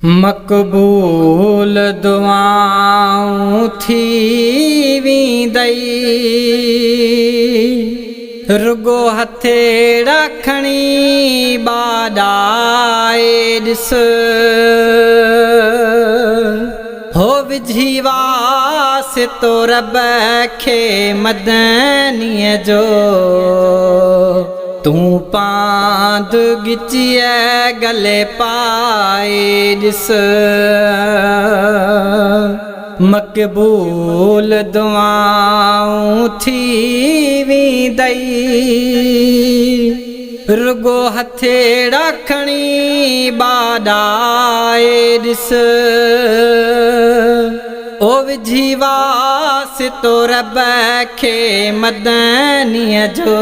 मक़बूल दुआऊं थी वेंदई, रुगो हथेड़ा खणी बाॾाए ॾिस, हो विझी वासितो रब खे मदनीअ जो, तूं पांद गिचिए गले पाए ॾिस। मक़बूल दुआऊं थी वेंदई, रुगो हथेड़ा खणी बाॾाए ॾिस, ओ विझी वासितो रब खे मदनीअ जो,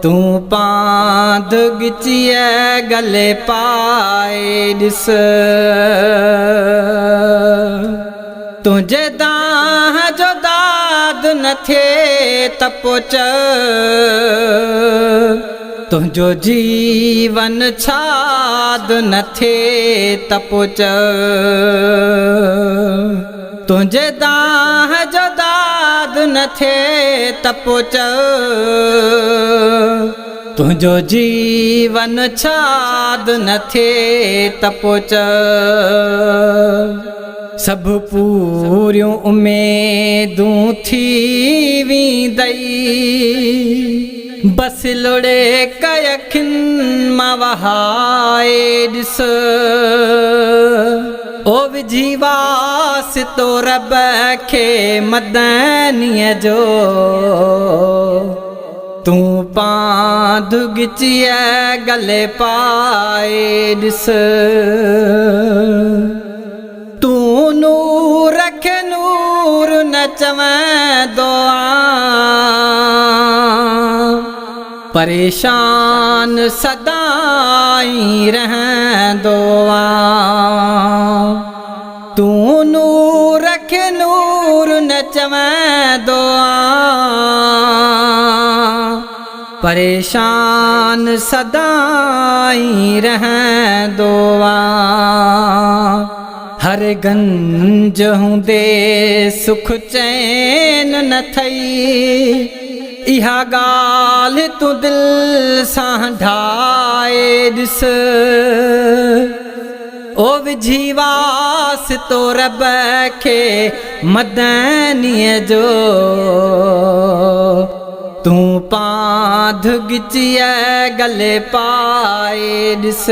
तूं पांद गिचिए गले पाए ॾिस। तुंहिंजे दाह जो दाद न थिए त पोइ चओ, तुंहिंजो जीवन छाद न थिए त पोइ चओ, तुंहिंजे दाह जो दाद न थिए त पोइ चओ, तुंहिंजो जीवन छाद न थिए त पोइ चओ। सभु पूरियूं उमेदूं थी वेंदई, बस लोड़े कयखिन मां वहाए ॾिस, ओ विझी वासितो रब खे मदनीअ जो, तूं पांद गिचिए गले पाए ॾिस। तूं नूर खे नूर न चवंदो आं, परेशान सदाई रहंदो आं। तूं नूर खे नूर न चवंदो आं, परेशान सदाई रहंदो आं। हर गंज हूंदे सुख चैन न थई, इहा ॻाल्हि तूं दिल सां ढाए ॾिस, ओ विझी वासितो रब खे मदनीअ जो, तूं पांध गिचिए गले पाए ॾिस।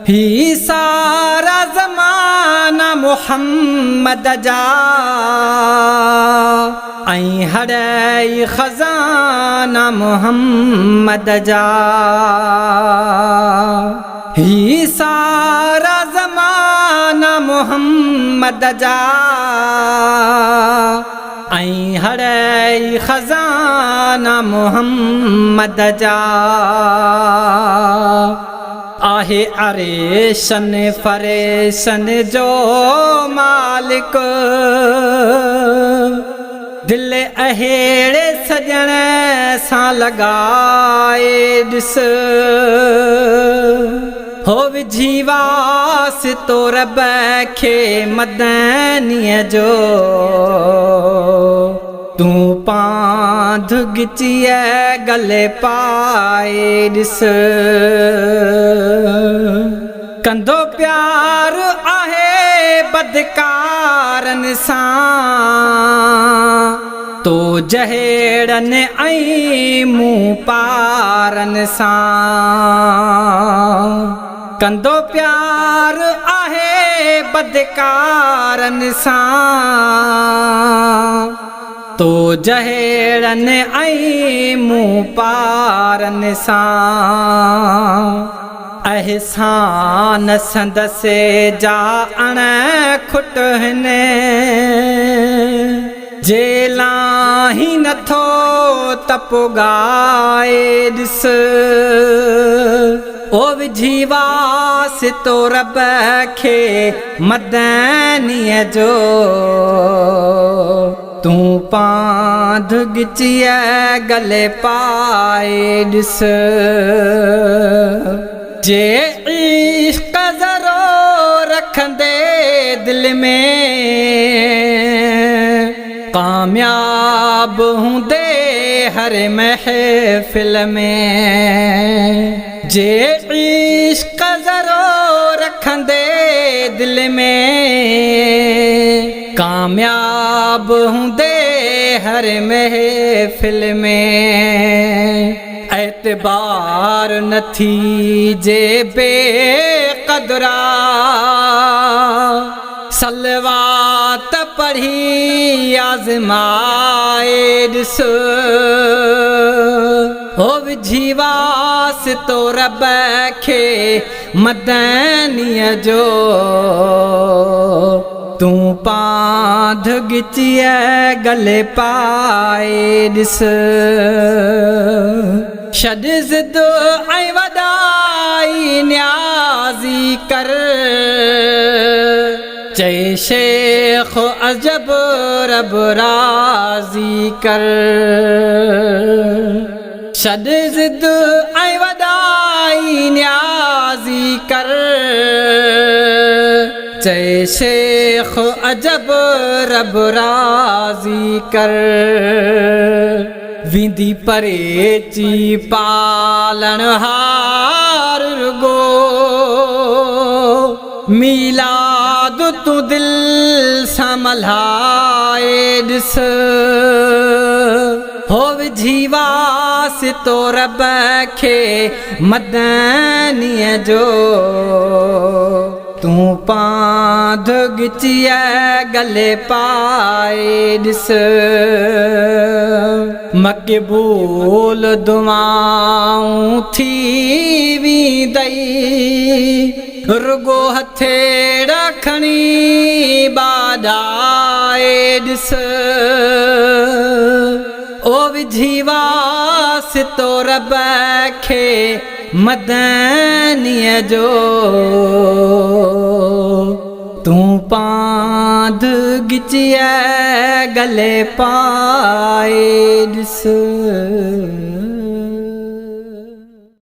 ही सारा ज़माना मुहम्मद जा, ऐं हड़ई खज़ाना मुहम्मद जा, ही सारा ज़माना मुहम्मद जा, ऐं हड़ई खज़ाना मुहम्मद जा। आहे अरेशन फरेशन जो मालिक, दिल अहिड़े सजण सां लॻाए ॾिस, हो विझी वासितो रब खे मदनीअ जो, तूं पांध गिचिए गले पाए ॾिस। कंदो प्यार आहे बदकारनि सां, तो जहेड़नि ऐं मूं पारनि सां। कंदो प्यार आहे बदकारनि सां, तो जहेड़नि ऐं मूं पारनि सां। अहसान संदसि जा अण खुट हिन, जे लाही नथो त पोइ ॻाए ॾिस, ओ विझी वासितो रब खे मदनीअ जो, तू पांध गिचिया गले पाए दिस जे इश्क जरो रखंदे दिल में कामयाब हुंदे हर महफिल में जे इश्क जरो रखंदे दिल में कामयाब हुंदे हर महफिल में एतबार नथी जे बेक़दरा सलवात पढ़ी आज़माए ॾिस हो विझीवास तो रब खे मदनीअ जो तू पांध गिचिया गले पाए ॾिस छॾ ज़िद ऐं वॾाई न्याज़ी कर चए शेख अजब रब राज़ी कर छॾ ज़िद ऐं वॾाई न्याज़ी कर चए शेख अजब रब राज़ी कर विंदी परेची पालन हार रुगो मिलाद तू दिल संभलाए ॾिस हो विझीवास तो रब खे मदनीअ जो तू पांध गिचिया गले पाए ॾिस मक़बूल दुआऊं थी वेंदई रुगो हथेड़ा खणी बाॾाए ॾिस ओ विझीवास तो रब खे मदनीअ जो तू पांध गिचिया गले पाए ॾिस।